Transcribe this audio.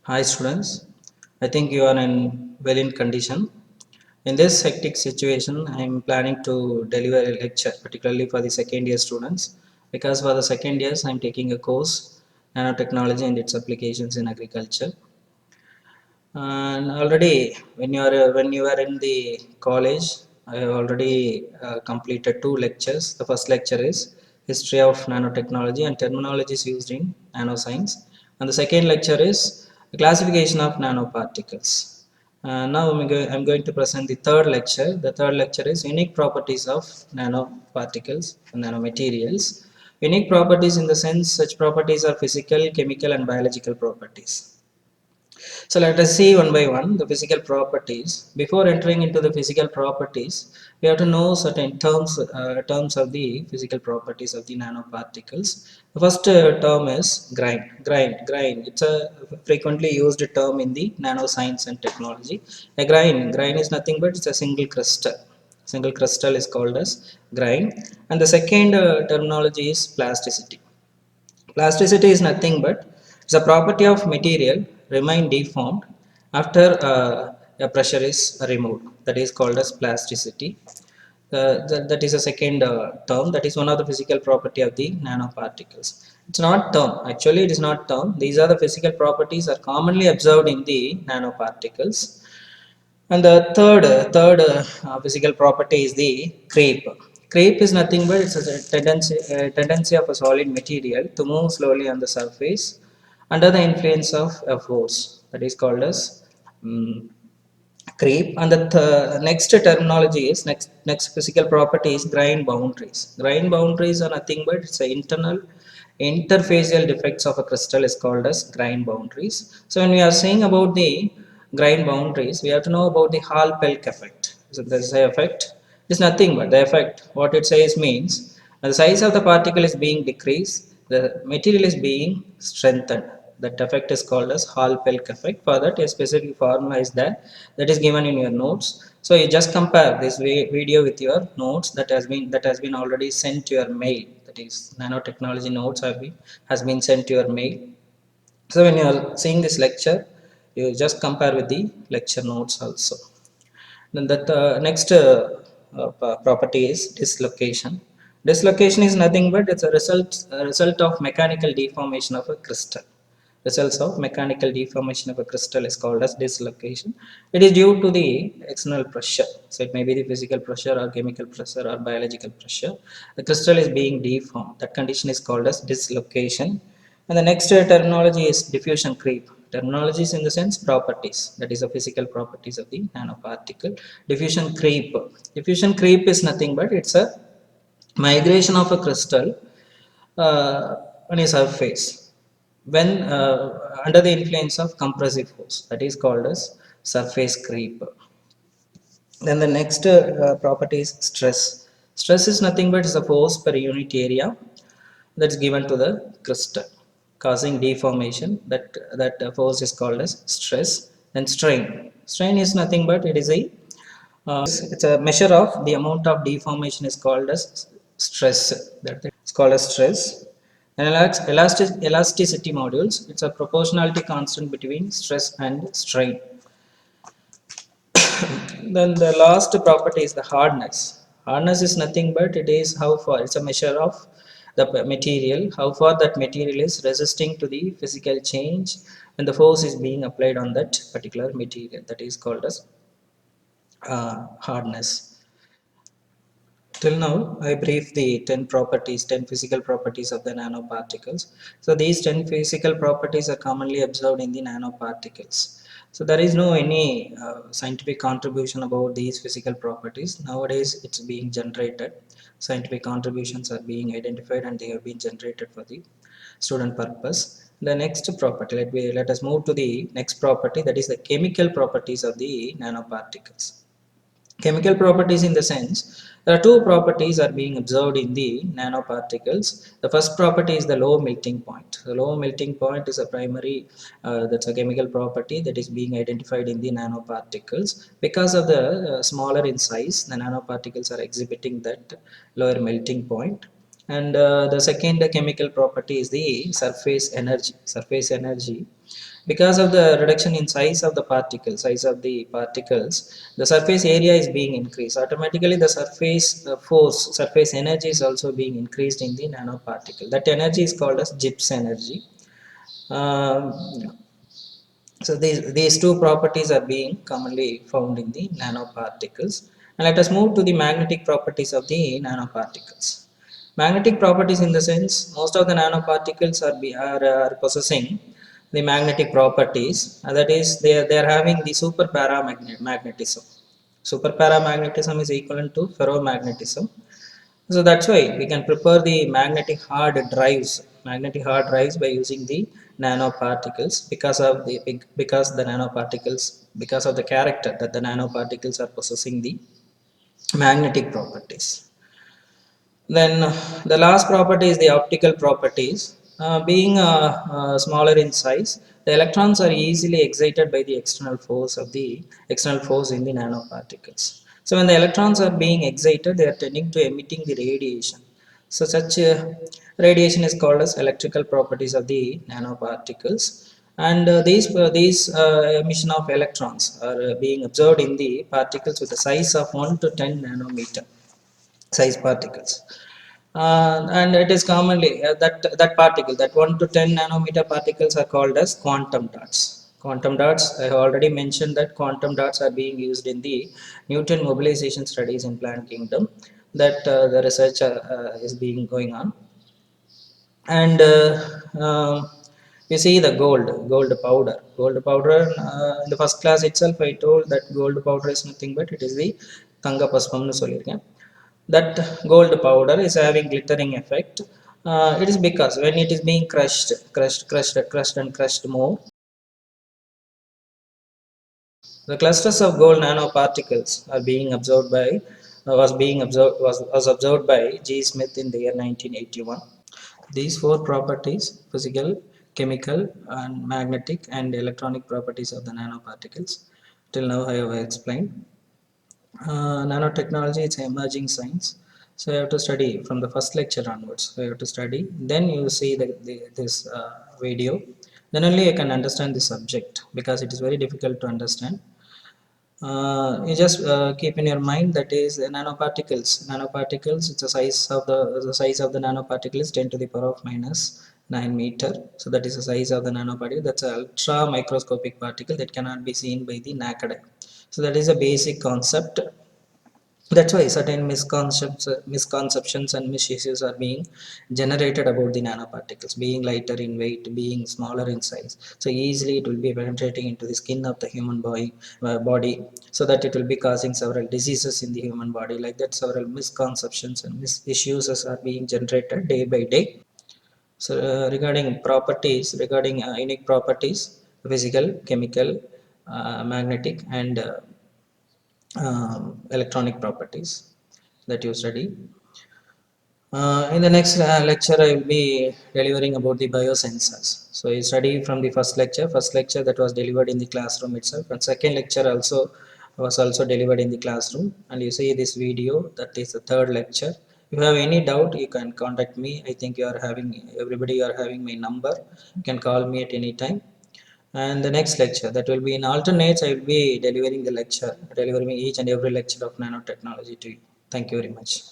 Hi students, I think you are in condition. In this hectic situation, I am planning to deliver a lecture, particularly for the second year students, because for the second years I am taking a course, nanotechnology and its applications in agriculture. And already, when you are in the college, I have already completed two lectures. The first lecture is History of Nanotechnology and Terminologies Used in Nanoscience, and the second lecture is the Classification of Nanoparticles. Now I'm going to present the third lecture. The third lecture is Unique Properties of Nanoparticles and Nanomaterials. Unique properties in the sense such properties are physical, chemical, and biological properties. So let us see one by one the physical properties. Before entering into the physical properties, we have to know certain terms of the physical properties of the nanoparticles. The first term is grain. Grain. It's a frequently used term in the nanoscience and technology. A grain is nothing but it's a single crystal. Single crystal is called as grain. And the second terminology is plasticity. Plasticity is nothing but it's a property of material remain deformed after a pressure is removed. That is called as plasticity. That is a second term. That is one of the physical property of the nanoparticles. It's not term. Actually, it is not term. These are the physical properties are commonly observed in the nanoparticles. And the third physical property is the creep. Creep is nothing but it's a tendency of a solid material to move slowly on the surface under the influence of a force that is called as um, creep. And the next terminology is next physical property is grain boundaries. Grain boundaries are nothing but it's a internal interfacial defects of a crystal is called as grain boundaries. So when we are saying about the grain boundaries, we have to know about the Hall-Pelk effect. So this effect is nothing but the effect. What it says means the size of the particle is being decreased, the material is being strengthened. That effect is called as Hall-Pelk effect. For that, a specific formula is there that is given in your notes. So you just compare this video with your notes that has been already sent to your mail. That is nanotechnology notes has been sent to your mail. So when you are seeing this lecture, you just compare with the lecture notes also. Then that next property is dislocation. Dislocation is nothing but it's a result of mechanical deformation of a crystal. Results of mechanical deformation of a crystal is called as dislocation. It is due to the external pressure. So it may be the physical pressure or chemical pressure or biological pressure. The crystal is being deformed. That condition is called as dislocation. And the next terminology is diffusion creep. Terminology is in the sense properties. That is the physical properties of the nanoparticle. Diffusion creep. Diffusion creep is nothing but it's a migration of a crystal on a surface when under the influence of compressive force, that is called as surface creep. Then the next property is stress. Stress is nothing but is a force per unit area that's given to the crystal causing deformation. That force is called as stress. And strain is nothing but it is a it's a measure of the amount of deformation is called as stress. It's called as stress. And elasticity modules, it's a proportionality constant between stress and strain. Then the last property is the hardness. Hardness is nothing but it is how far, it's a measure of the material, how far that material is resisting to the physical change when the force is being applied on that particular material. That is called as hardness. Till now, I briefed the 10 properties, 10 physical properties of the nanoparticles. So these 10 physical properties are commonly observed in the nanoparticles. So there is no any scientific contribution about these physical properties. Nowadays, it's being generated. Scientific contributions are being identified and they have been generated for the student purpose. The next property, let us move to the next property, that is the chemical properties of the nanoparticles. Chemical properties in the sense there are two properties are being observed in the nanoparticles. The first property is the low melting point. The low melting point is a primary that's a chemical property that is being identified in the nanoparticles. Because of the smaller in size, the nanoparticles are exhibiting that lower melting point. And the second chemical property is the surface energy. Surface energy Because of the reduction in size of the particles, the surface area is being increased. Automatically, the surface force, surface energy is also being increased in the nanoparticle. That energy is called as Gibbs energy. Um, so these two properties are being commonly found in the nanoparticles. And let us move to the magnetic properties of the nanoparticles. Magnetic properties, in the sense, most of the nanoparticles are possessing the magnetic properties. That is, they are having the superparamagnetism. Superparamagnetism is equivalent to ferromagnetism. So that's why we can prepare the magnetic hard drives by using the nanoparticles, because the nanoparticles, because of the character that the nanoparticles are possessing the magnetic properties. Then the last property is the optical properties. Being smaller in size, the electrons are easily excited by the external force in the nanoparticles. So when the electrons are being excited, they are tending to emitting the radiation. So such radiation is called as electrical properties of the nanoparticles. And these emission of electrons are being observed in the particles with a size of 1 to 10 nanometer size particles. And it is commonly that particle, that 1 to 10 nanometer particles, are called as quantum dots. Quantum dots, I have already mentioned that quantum dots are being used in the Newton mobilization studies in plant kingdom, that the research is being going on. And you see the gold powder in the first class itself I told that gold powder is nothing but it is the tanga paspamnu sollirken. That gold powder is having glittering effect. It is because when it is being crushed and crushed more, the clusters of gold nanoparticles are being observed by was observed by G. Smith in the year 1981. These four properties, physical, chemical, and magnetic and electronic properties of the nanoparticles, till now I have explained. Nanotechnology is an emerging science, so you have to study from the first lecture onwards. So you have to study, then you see this video, then only you can understand the subject, because it is very difficult to understand. You just keep in your mind that is nanoparticles, it's the size of the nanoparticle is 10 to the power of minus 9 meter. So that is the size of the nanoparticle. That's an ultra microscopic particle that cannot be seen by the naked eye. So that is a basic concept. That's why certain misconceptions and misuse are being generated about the nanoparticles, being lighter in weight, being smaller in size, so easily it will be penetrating into the skin of the human body, so that it will be causing several diseases in the human body. Like that, several misconceptions and misissues are being generated day by day. So regarding unique properties, physical, chemical, magnetic, and electronic properties that you study. In the next lecture, I will be delivering about the biosensors. So you study from the first lecture that was delivered in the classroom itself, and second lecture also was also delivered in the classroom. And you see this video, that is the third lecture. If you have any doubt, you can contact me. I think everybody are having my number. You can call me at any time. And the next lecture, that will be in alternates, I will be delivering each and every lecture of nanotechnology to you. Thank you very much.